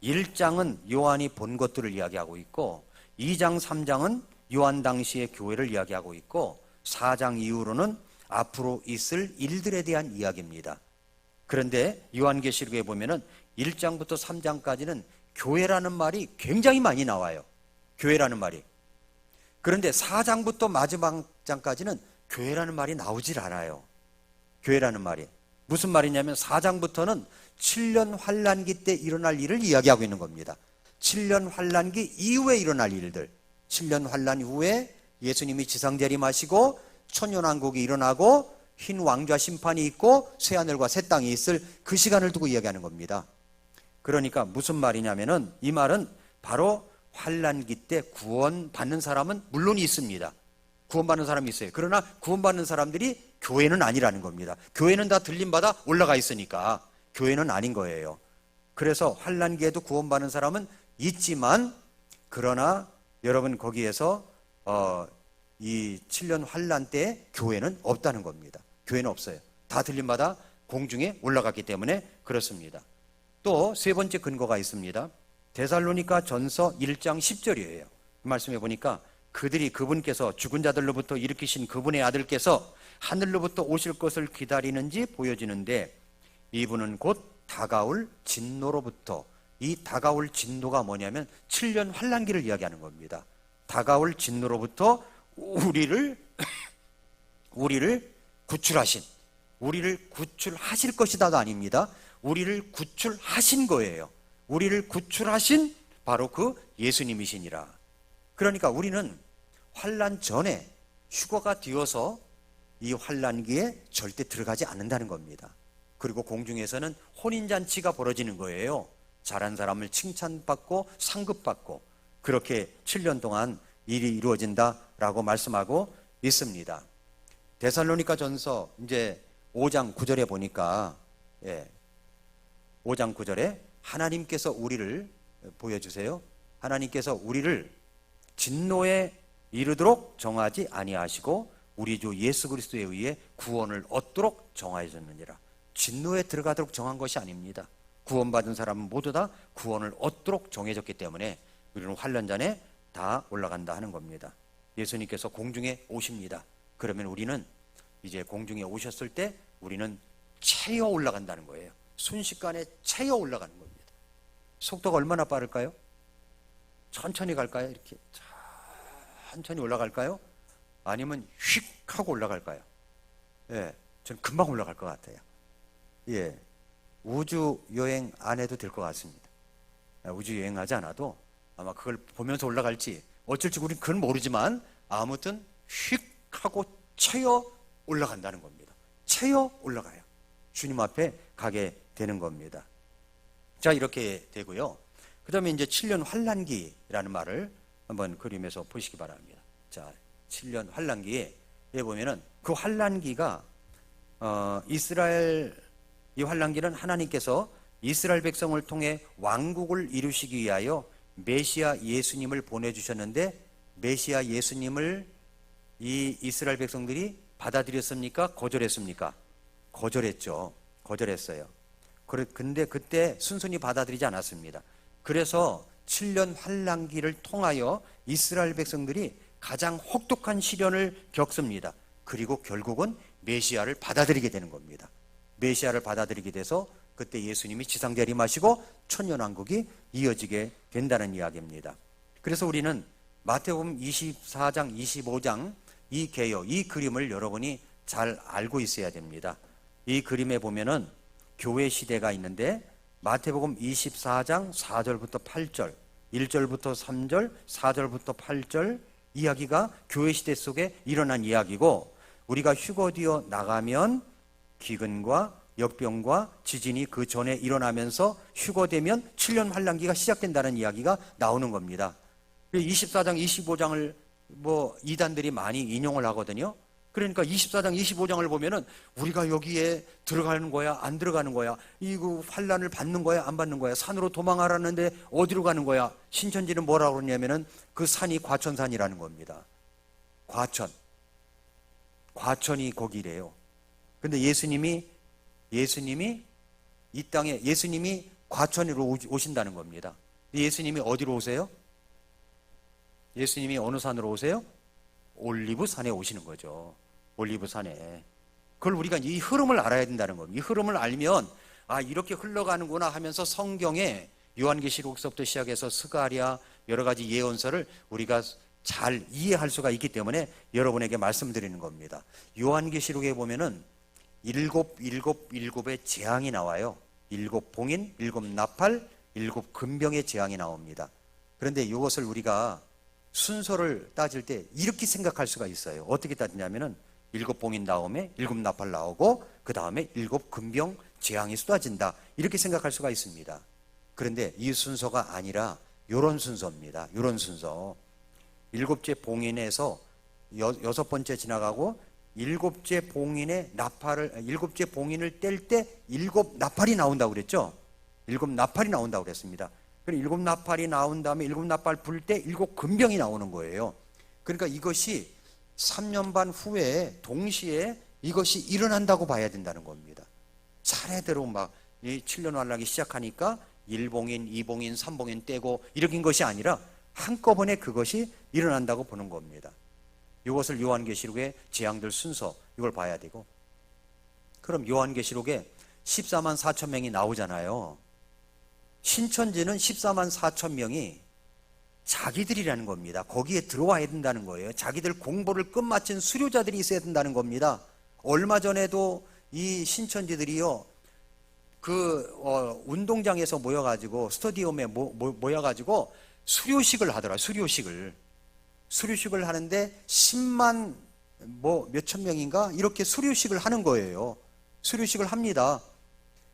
1장은 요한이 본 것들을 이야기하고 있고 2장 3장은 요한 당시의 교회를 이야기하고 있고 4장 이후로는 앞으로 있을 일들에 대한 이야기입니다. 그런데 요한계시록에 보면은 1장부터 3장까지는 교회라는 말이 굉장히 많이 나와요. 교회라는 말이. 그런데 4장부터 마지막 장까지는 교회라는 말이 나오질 않아요. 교회라는 말이. 무슨 말이냐면 4장부터는 7년 환난기 때 일어날 일을 이야기하고 있는 겁니다. 7년 환난기 이후에 일어날 일들. 7년 환난 후에 예수님이 지상재림하시고 천년왕국이 일어나고 흰 왕좌 심판이 있고 새하늘과 새 땅이 있을 그 시간을 두고 이야기하는 겁니다. 그러니까 무슨 말이냐면은 이 말은 바로 환난기 때 구원받는 사람은 물론 있습니다. 구원받는 사람이 있어요. 그러나 구원받는 사람들이 교회는 아니라는 겁니다. 교회는 다 들림받아 올라가 있으니까 교회는 아닌 거예요. 그래서 환난기에도 구원받는 사람은 있지만 그러나 여러분 거기에서 이 7년 환난 때 교회는 없다는 겁니다. 교회는 없어요. 다 들림받아 공중에 올라갔기 때문에 그렇습니다. 또 세 번째 근거가 있습니다. 데살로니가 전서 1장 10절이에요. 말씀해 보니까 그들이 그분께서 죽은 자들로부터 일으키신 그분의 아들께서 하늘로부터 오실 것을 기다리는지 보여지는데 이분은 곧 다가올 진노로부터, 이 다가올 진노가 뭐냐면 7년 환난기를 이야기하는 겁니다. 다가올 진노로부터 우리를 구출하신, 우리를 구출하실 것이다도 아닙니다. 우리를 구출하신 거예요. 우리를 구출하신 바로 그 예수님이시니라. 그러니까 우리는 환난 전에 휴거가 되어서 이 환난기에 절대 들어가지 않는다는 겁니다. 그리고 공중에서는 혼인잔치가 벌어지는 거예요. 잘한 사람을 칭찬받고 상급받고 그렇게 7년 동안 일이 이루어진다라고 말씀하고 있습니다. 데살로니가 전서 이제 5장 9절에 보니까 5장 9절에 하나님께서 우리를 보여주세요. 하나님께서 우리를 진노에 이르도록 정하지 아니하시고 우리 주 예수 그리스도에 의해 구원을 얻도록 정하셨느니라. 진노에 들어가도록 정한 것이 아닙니다. 구원받은 사람은 모두 다 구원을 얻도록 정해졌기 때문에 우리는 환난잔에 다 올라간다 하는 겁니다. 예수님께서 공중에 오십니다. 그러면 우리는 이제 공중에 오셨을 때 우리는 채어 올라간다는 거예요. 순식간에 채어 올라가는 겁니다. 속도가 얼마나 빠를까요? 천천히 갈까요? 이렇게 천천히 올라갈까요? 아니면 휙 하고 올라갈까요? 예, 저는 금방 올라갈 것 같아요. 예, 우주 여행 안 해도 될 것 같습니다. 우주 여행하지 않아도 아마 그걸 보면서 올라갈지 어쩔지 우리는 그건 모르지만 아무튼 휙 하고 채어 올라간다는 겁니다. 채어 올라가요. 주님 앞에 가게 되는 겁니다. 자, 이렇게 되고요. 그 다음에 이제 7년 환난기라는 말을 한번 그림에서 보시기 바랍니다. 자, 7년 환난기에 보면은 그 환난기가 이스라엘, 이 환난기는 하나님께서 이스라엘 백성을 통해 왕국을 이루시기 위하여 메시아 예수님을 보내주셨는데, 메시아 예수님을 이 이스라엘 백성들이 받아들였습니까? 거절했습니까? 거절했죠. 거절했어요. 근데 그때 순순히 받아들이지 않았습니다. 그래서 7년 환난기를 통하여 이스라엘 백성들이 가장 혹독한 시련을 겪습니다. 그리고 결국은 메시아를 받아들이게 되는 겁니다. 메시아를 받아들이게 돼서 그때 예수님이 지상 재림하시고 천년왕국이 이어지게 된다는 이야기입니다. 그래서 우리는 마태복음 24장, 25장 이 개요, 이 그림을 여러분이 잘 알고 있어야 됩니다. 이 그림에 보면은 교회 시대가 있는데 마태복음 24장 4절부터 8절, 1절부터 3절, 4절부터 8절 이야기가 교회 시대 속에 일어난 이야기고, 우리가 휴거되어 나가면 기근과 역병과 지진이 그 전에 일어나면서 휴거되면 7년 환난기가 시작된다는 이야기가 나오는 겁니다. 24장, 25장을 이단들이 많이 인용을 하거든요. 그러니까 24장, 25장을 보면은 우리가 여기에 들어가는 거야, 안 들어가는 거야, 이거 환난을 받는 거야, 안 받는 거야, 산으로 도망하라는데 어디로 가는 거야. 신천지는 뭐라고 그러냐면은 그 산이 과천산이라는 겁니다. 과천이 거기래요. 근데 예수님이 이 땅에 예수님이 과천으로 오신다는 겁니다. 예수님이 어디로 오세요? 예수님이 어느 산으로 오세요? 올리브 산에 오시는 거죠. 올리브 산에. 그걸 우리가 이 흐름을 알아야 된다는 겁니다. 이 흐름을 알면 아, 이렇게 흘러가는구나 하면서 성경에 요한계시록서부터 시작해서 스가랴 여러 가지 예언서를 우리가 잘 이해할 수가 있기 때문에 여러분에게 말씀드리는 겁니다. 요한계시록에 보면은 일곱의 재앙이 나와요. 7 봉인, 7 나팔, 7 금병의 재앙이 나옵니다. 그런데 이것을 우리가 순서를 따질 때 이렇게 생각할 수가 있어요. 어떻게 따지냐면은 7 봉인 다음에 7 나팔 나오고 그 다음에 7 금병 재앙이 쏟아진다, 이렇게 생각할 수가 있습니다. 그런데 이 순서가 아니라 이런 순서입니다. 이런 순서. 7째 봉인에서 6번째 지나가고 7째 봉인의 나팔을 7째 봉인을 뗄 때 7 나팔이 나온다고 그랬죠. 7 나팔이 나온다고 그랬습니다. 그리고 7 나팔이 나온 다음에 7 나팔 불 때 7 금병이 나오는 거예요. 그러니까 이것이 3년 반 후에 동시에 이것이 일어난다고 봐야 된다는 겁니다. 차례대로 막 이 7년 환란기 시작하니까 1봉인, 2봉인, 3봉인 떼고 이렇게 것이 아니라 한꺼번에 그것이 일어난다고 보는 겁니다. 이것을 요한계시록의 재앙들 순서, 이걸 봐야 되고, 그럼 요한계시록에 14만 4천 명이 나오잖아요. 신천지는 14만 4천 명이 자기들이라는 겁니다. 거기에 들어와야 된다는 거예요. 자기들 공부를 끝마친 수료자들이 있어야 된다는 겁니다. 얼마 전에도 이 신천지들이요, 운동장에서 모여가지고, 스터디움에 모여가지고 수료식을 하더라. 수료식을 하는데 10만 몇천 명인가 이렇게 수료식을 하는 거예요. 수료식을 합니다.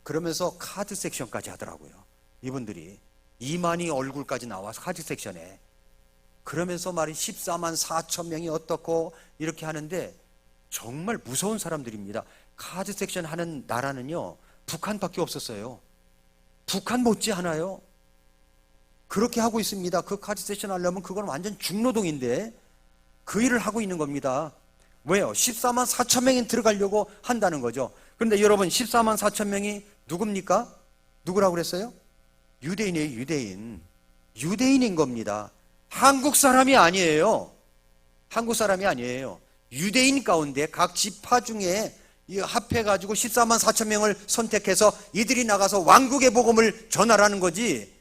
그러면서 카드 섹션까지 하더라고요. 이분들이 이만희 얼굴까지 나와서 카드 섹션에. 그러면서 말이 14만 4천 명이 어떻고 이렇게 하는데 정말 무서운 사람들입니다. 카드 섹션 하는 나라는요, 북한밖에 없었어요. 북한 못지않아요. 그렇게 하고 있습니다. 그 카드 세션 하려면 그건 완전 중노동인데 그 일을 하고 있는 겁니다. 왜요? 14만 4천 명이 들어가려고 한다는 거죠. 그런데 여러분 14만 4천 명이 누굽니까? 누구라고 그랬어요? 유대인이에요. 유대인. 유대인인 겁니다. 한국 사람이 아니에요. 한국 사람이 아니에요. 유대인 가운데 각 지파 중에 합해가지고 14만 4천 명을 선택해서 이들이 나가서 왕국의 복음을 전하라는 거지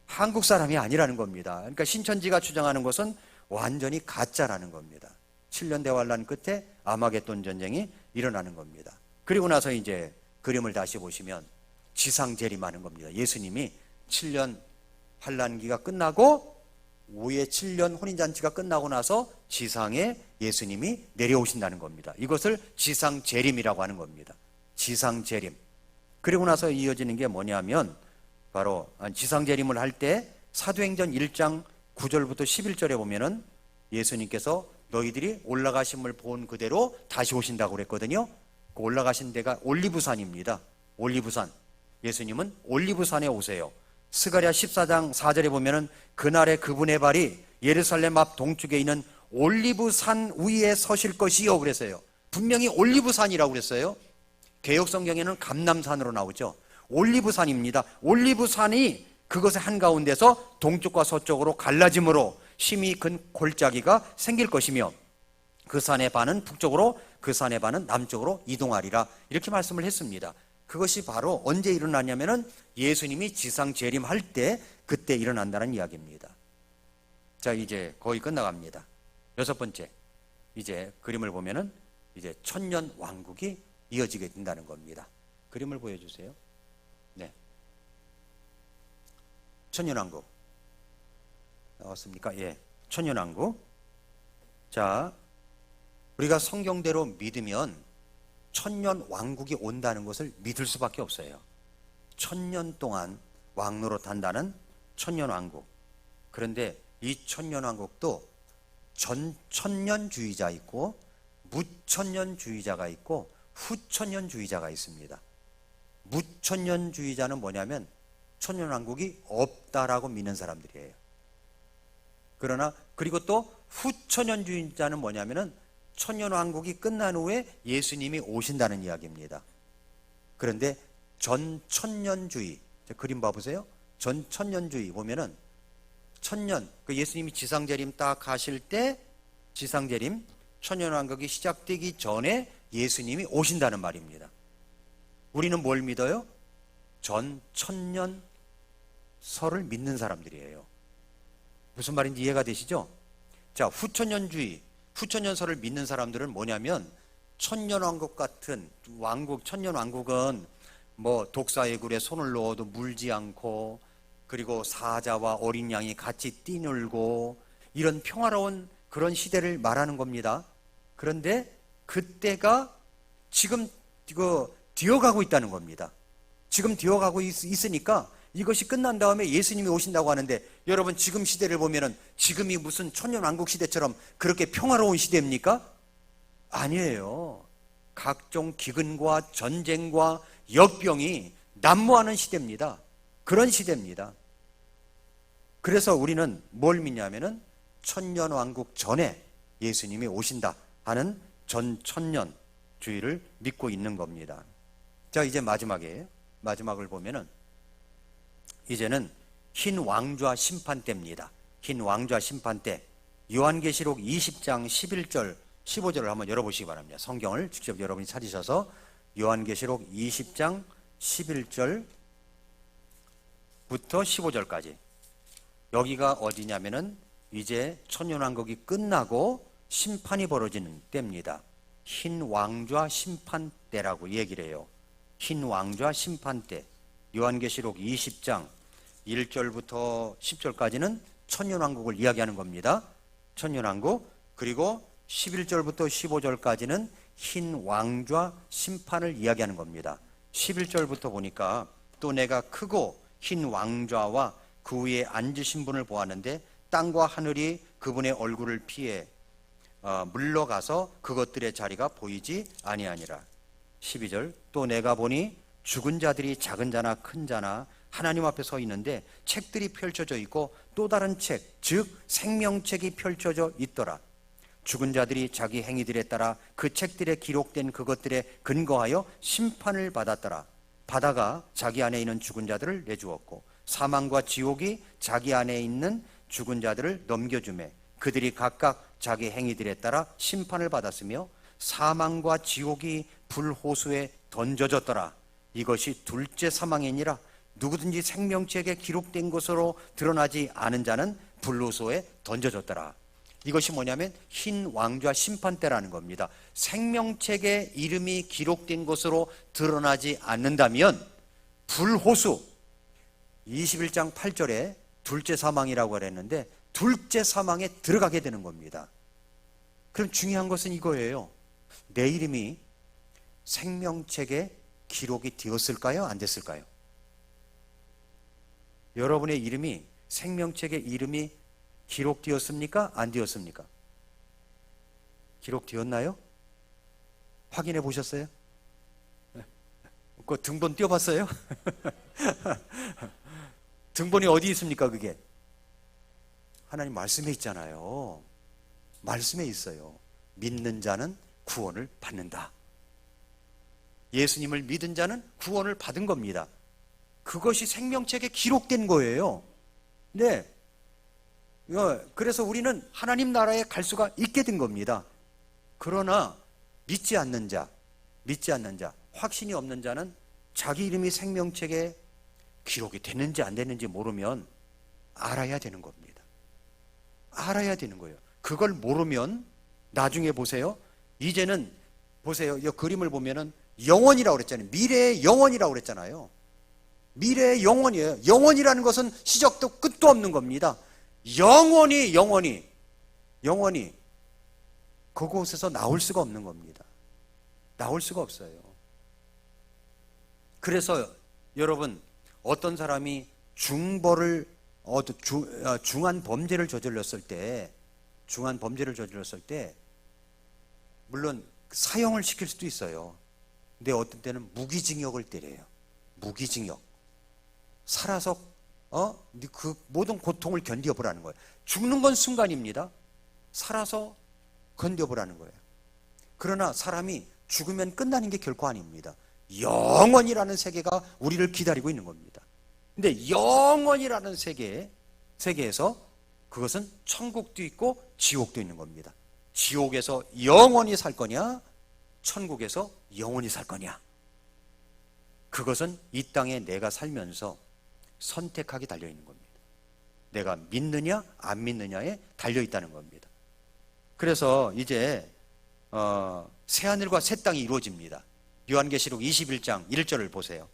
한국 사람이 아니라는 겁니다. 그러니까 신천지가 주장하는 것은 완전히 가짜라는 겁니다. 7년 대환란 끝에 아마겟돈 전쟁이 일어나는 겁니다. 그리고 나서 이제 그림을 다시 보시면 지상 재림하는 겁니다. 예수님이 7년 환란기가 끝나고 후에 7년 혼인잔치가 끝나고 나서 지상에 예수님이 내려오신다는 겁니다. 이것을 지상 재림이라고 하는 겁니다. 지상 재림. 그리고 나서 이어지는 게 뭐냐면 바로 지상 재림을 할 때 사도행전 1장 9절부터 11절에 보면은 예수님께서 너희들이 올라가심을 본 그대로 다시 오신다고 그랬거든요. 그 올라가신 데가 올리브산입니다. 올리브산. 예수님은 올리브산에 오세요. 스가랴 14장 4절에 보면은 그날에 그분의 발이 예루살렘 앞 동쪽에 있는 올리브산 위에 서실 것이요 그랬어요. 분명히 올리브산이라고 그랬어요. 개역 성경에는 감람산으로 나오죠. 올리브산입니다. 올리브산이 그것의 한가운데서 동쪽과 서쪽으로 갈라짐으로 심히 큰 골짜기가 생길 것이며 그 산의 반은 북쪽으로 그 산의 반은 남쪽으로 이동하리라 이렇게 말씀을 했습니다. 그것이 바로 언제 일어나냐면은 예수님이 지상 재림할 때 그때 일어난다는 이야기입니다. 자, 이제 거의 끝나갑니다. 6번째, 이제 그림을 보면은 이제 천년 왕국이 이어지게 된다는 겁니다. 그림을 보여주세요. 네, 천년 왕국 나왔습니까? 예, 천년 왕국. 자, 우리가 성경대로 믿으면 천년 왕국이 온다는 것을 믿을 수밖에 없어요. 천년 동안 왕노릇한다는 천년 왕국. 그런데 이 천년 왕국도 전천년주의자 있고 무천년주의자가 있고 후천년주의자가 있습니다. 무천년주의자는 뭐냐면 천년 왕국이 없다라고 믿는 사람들이에요. 그러나 그리고 또 후천년주의자는 뭐냐면은 천년 왕국이 끝난 후에 예수님이 오신다는 이야기입니다. 그런데 전천년주의, 그림 봐보세요. 전천년주의 보면은 천년, 그 예수님이 지상재림 딱 하실 때 지상재림, 천년 왕국이 시작되기 전에 예수님이 오신다는 말입니다. 우리는 뭘 믿어요? 전천년설을 믿는 사람들이에요. 무슨 말인지 이해가 되시죠? 자, 후천년주의, 후천년설을 믿는 사람들은 뭐냐면 천년왕국 같은 왕국, 천년왕국은 뭐 독사의 굴에 손을 넣어도 물지 않고 그리고 사자와 어린 양이 같이 뛰놀고 이런 평화로운 그런 시대를 말하는 겁니다. 그런데 그때가 지금 뒤어가고 있다는 겁니다. 지금 뒤어가고 있으니까 이것이 끝난 다음에 예수님이 오신다고 하는데 여러분 지금 시대를 보면은 지금이 무슨 천년왕국 시대처럼 그렇게 평화로운 시대입니까? 아니에요. 각종 기근과 전쟁과 역병이 난무하는 시대입니다. 그런 시대입니다. 그래서 우리는 뭘 믿냐면은 천년왕국 전에 예수님이 오신다 하는 전천년주의를 믿고 있는 겁니다. 자, 이제 마지막을 보면은 이제는 흰 왕좌 심판 때입니다. 흰 왕좌 심판 때. 요한계시록 20장 11절 15절을 한번 열어보시기 바랍니다. 성경을 직접 여러분이 찾으셔서 요한계시록 20장 11절부터 15절까지. 여기가 어디냐면은 이제 천년왕국이 끝나고 심판이 벌어지는 때입니다. 흰 왕좌 심판 때라고 얘기를 해요. 흰 왕좌 심판 때. 요한계시록 20장 1절부터 10절까지는 천년왕국을 이야기하는 겁니다. 천년왕국. 그리고 11절부터 15절까지는 흰 왕좌 심판을 이야기하는 겁니다. 11절부터 보니까 또 내가 크고 흰 왕좌와 그 위에 앉으신 분을 보았는데 땅과 하늘이 그분의 얼굴을 피해 물러가서 그것들의 자리가 보이지 아니하니라. 12절 또 내가 보니 죽은 자들이 작은 자나 큰 자나 하나님 앞에 서 있는데 책들이 펼쳐져 있고 또 다른 책, 즉 생명책이 펼쳐져 있더라. 죽은 자들이 자기 행위들에 따라 그 책들에 기록된 그것들에 근거하여 심판을 받았더라. 바다가 자기 안에 있는 죽은 자들을 내주었고 사망과 지옥이 자기 안에 있는 죽은 자들을 넘겨주매 그들이 각각 자기 행위들에 따라 심판을 받았으며 사망과 지옥이 불호수에 던져졌더라. 이것이 둘째 사망이니라. 누구든지 생명책에 기록된 것으로 드러나지 않은 자는 불호수에 던져졌더라. 이것이 뭐냐면 흰 왕좌 심판대라는 겁니다. 생명책에 이름이 기록된 것으로 드러나지 않는다면 불호수, 21장 8절에 둘째 사망이라고 그랬는데 둘째 사망에 들어가게 되는 겁니다. 그럼 중요한 것은 이거예요. 내 이름이 생명책에 기록이 되었을까요? 안 됐을까요? 여러분의 이름이 생명책에 이름이 기록되었습니까? 안 되었습니까? 기록되었나요? 확인해 보셨어요? 그 등본 띄워봤어요? 등본이 어디 있습니까? 그게 하나님 말씀에 있잖아요. 말씀에 있어요. 믿는 자는 구원을 받는다. 예수님을 믿은 자는 구원을 받은 겁니다. 그것이 생명책에 기록된 거예요. 네. 그래서 우리는 하나님 나라에 갈 수가 있게 된 겁니다. 그러나 믿지 않는 자, 확신이 없는 자는 자기 이름이 생명책에 기록이 됐는지 안 됐는지 모르면 알아야 되는 겁니다. 알아야 되는 거예요. 그걸 모르면 나중에 보세요. 이제는 보세요. 이 그림을 보면은 영원이라고 그랬잖아요. 미래의 영원이라고 그랬잖아요. 미래의 영원이에요. 영원이라는 것은 시작도 끝도 없는 겁니다. 영원히 그곳에서 나올 수가 없는 겁니다. 나올 수가 없어요. 그래서 여러분 어떤 사람이 중한 범죄를 저질렀을 때 물론 사형을 시킬 수도 있어요. 근데 어떤 때는 무기징역을 때려요. 무기징역. 살아서 그 모든 고통을 견뎌보라는 거예요. 죽는 건 순간입니다. 살아서 견뎌보라는 거예요. 그러나 사람이 죽으면 끝나는 게 결코 아닙니다. 영원이라는 세계가 우리를 기다리고 있는 겁니다. 근데 영원이라는 세계에서 그것은 천국도 있고 지옥도 있는 겁니다. 지옥에서 영원히 살 거냐, 천국에서 영원히 살 거냐. 그것은 이 땅에 내가 살면서 선택하기 달려있는 겁니다. 내가 믿느냐 안 믿느냐에 달려있다는 겁니다. 그래서 이제 새하늘과 새 땅이 이루어집니다. 요한계시록 21장 1절을 보세요.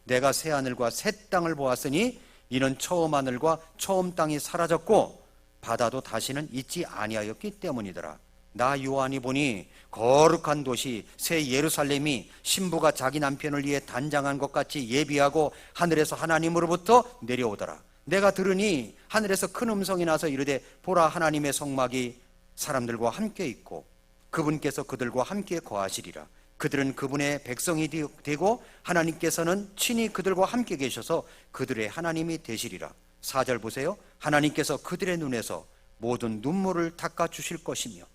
내가 새하늘과 새 땅을 보았으니 이는 처음 하늘과 처음 땅이 사라졌고 바다도 다시는 있지 아니하였기 때문이더라. 나 요한이 보니 거룩한 도시 새 예루살렘이 신부가 자기 남편을 위해 단장한 것 같이 예비하고 하늘에서 하나님으로부터 내려오더라. 내가 들으니 하늘에서 큰 음성이 나서 이르되 보라 하나님의 성막이 사람들과 함께 있고 그분께서 그들과 함께 거하시리라. 그들은 그분의 백성이 되고 하나님께서는 친히 그들과 함께 계셔서 그들의 하나님이 되시리라. 4절 보세요. 하나님께서 그들의 눈에서 모든 눈물을 닦아주실 것이며.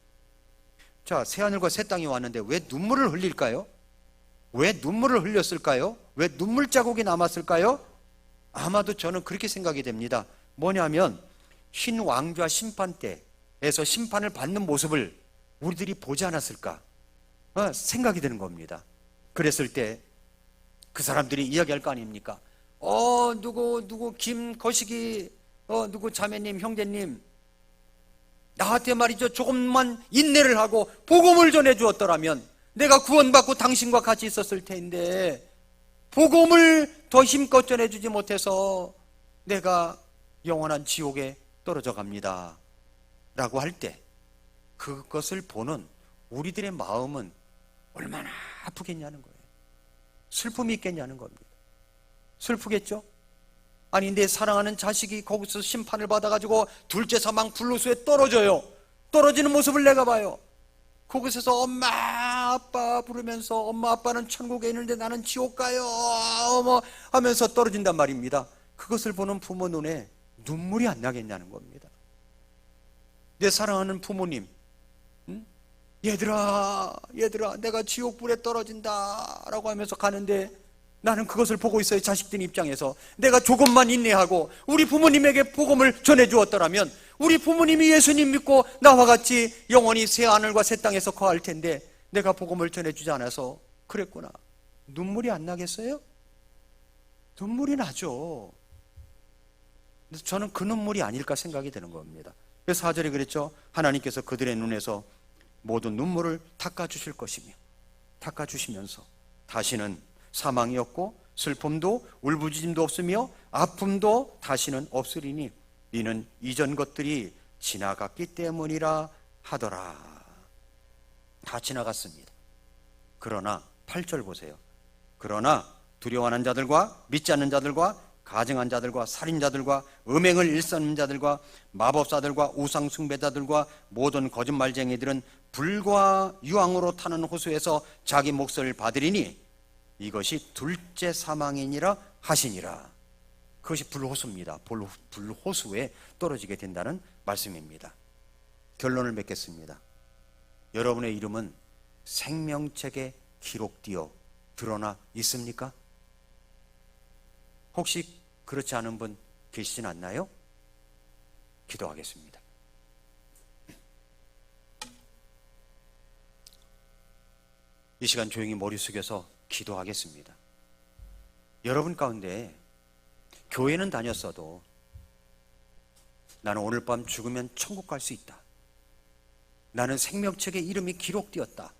자, 새하늘과 새 땅이 왔는데 왜 눈물을 흘릴까요? 왜 눈물을 흘렸을까요? 왜 눈물 자국이 남았을까요? 아마도 저는 그렇게 생각이 됩니다. 뭐냐면 흰 왕좌 심판대에서 심판을 받는 모습을 우리들이 보지 않았을까 생각이 드는 겁니다. 그랬을 때 그 사람들이 이야기할 거 아닙니까? 누구 김거식이 누구 자매님 형제님 나한테 말이죠 조금만 인내를 하고 복음을 전해 주었더라면 내가 구원받고 당신과 같이 있었을 텐데 복음을 더 힘껏 전해주지 못해서 내가 영원한 지옥에 떨어져 갑니다 라고 할 때 그것을 보는 우리들의 마음은 얼마나 아프겠냐는 거예요. 슬픔이 있겠냐는 겁니다. 슬프겠죠? 아니 내 사랑하는 자식이 거기서 심판을 받아가지고 둘째 사망 불로수에 떨어져요. 떨어지는 모습을 내가 봐요. 그곳에서 엄마 엄마 아빠 부르면서 엄마 아빠는 천국에 있는데 나는 지옥 가요 뭐 하면서 떨어진단 말입니다. 그것을 보는 부모 눈에 눈물이 안 나겠냐는 겁니다. 내 사랑하는 부모님, 얘들아 내가 지옥불에 떨어진다 라고 하면서 가는데 나는 그것을 보고 있어요. 자식들 입장에서 내가 조금만 인내하고 우리 부모님에게 복음을 전해주었더라면 우리 부모님이 예수님 믿고 나와 같이 영원히 새 하늘과 새 땅에서 거할 텐데 내가 복음을 전해주지 않아서 그랬구나. 눈물이 안 나겠어요? 눈물이 나죠. 그래서 저는 그 눈물이 아닐까 생각이 드는 겁니다. 그래서 4절에 그랬죠. 하나님께서 그들의 눈에서 모든 눈물을 닦아주실 것이며 닦아주시면서 다시는 사망이 없고 슬픔도 울부짖음도 없으며 아픔도 다시는 없으리니 이는 이전 것들이 지나갔기 때문이라 하더라. 다 지나갔습니다. 그러나 8절 보세요. 그러나 두려워하는 자들과 믿지 않는 자들과 가증한 자들과 살인자들과 음행을 일삼는 자들과 마법사들과 우상숭배자들과 모든 거짓말쟁이들은 불과 유황으로 타는 호수에서 자기 몫을 받으리니 이것이 둘째 사망이니라 하시니라. 그것이 불호수입니다. 불호수에 떨어지게 된다는 말씀입니다. 결론을 맺겠습니다. 여러분의 이름은 생명책에 기록되어 드러나 있습니까? 혹시 그렇지 않은 분 계시진 않나요? 기도하겠습니다. 이 시간 조용히 머리 숙여서 기도하겠습니다. 여러분 가운데 교회는 다녔어도 나는 오늘 밤 죽으면 천국 갈 수 있다. 나는 생명책에 이름이 기록되었다.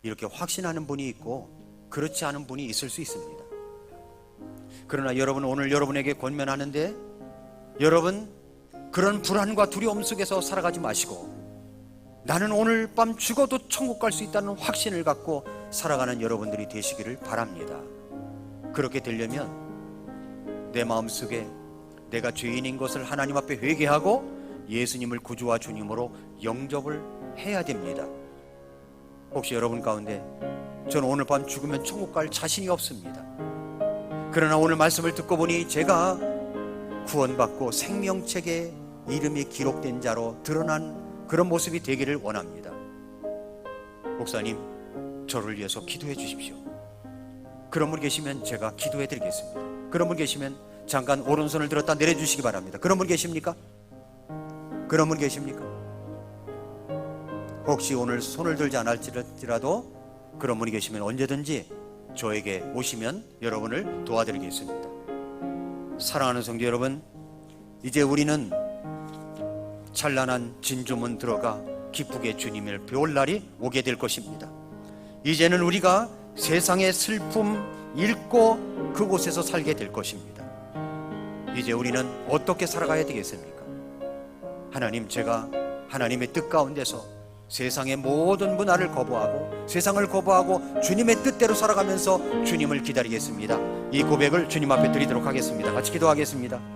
이렇게 확신하는 분이 있고 그렇지 않은 분이 있을 수 있습니다. 그러나 여러분 오늘 여러분에게 권면하는데 여러분 그런 불안과 두려움 속에서 살아가지 마시고 나는 오늘 밤 죽어도 천국 갈 수 있다는 확신을 갖고 살아가는 여러분들이 되시기를 바랍니다. 그렇게 되려면 내 마음속에 내가 죄인인 것을 하나님 앞에 회개하고 예수님을 구주와 주님으로 영접을 해야 됩니다. 혹시 여러분 가운데 저는 오늘 밤 죽으면 천국 갈 자신이 없습니다. 그러나 오늘 말씀을 듣고 보니 제가 구원받고 생명책에 이름이 기록된 자로 드러난 그런 모습이 되기를 원합니다. 목사님, 저를 위해서 기도해 주십시오. 그런 분 계시면 제가 기도해 드리겠습니다. 그런 분 계시면 잠깐 오른손을 들었다 내려주시기 바랍니다. 그런 분 계십니까? 그런 분 계십니까? 혹시 오늘 손을 들지 않을지라도 그런 분이 계시면 언제든지 저에게 오시면 여러분을 도와드리겠습니다. 사랑하는 성도 여러분, 이제 우리는 찬란한 진주문 들어가 기쁘게 주님을 배울 날이 오게 될 것입니다. 이제는 우리가 세상의 슬픔 잃고 그곳에서 살게 될 것입니다. 이제 우리는 어떻게 살아가야 되겠습니까? 하나님, 제가 하나님의 뜻 가운데서 세상의 모든 문화를 거부하고 세상을 거부하고 주님의 뜻대로 살아가면서 주님을 기다리겠습니다. 이 고백을 주님 앞에 드리도록 하겠습니다. 같이 기도하겠습니다.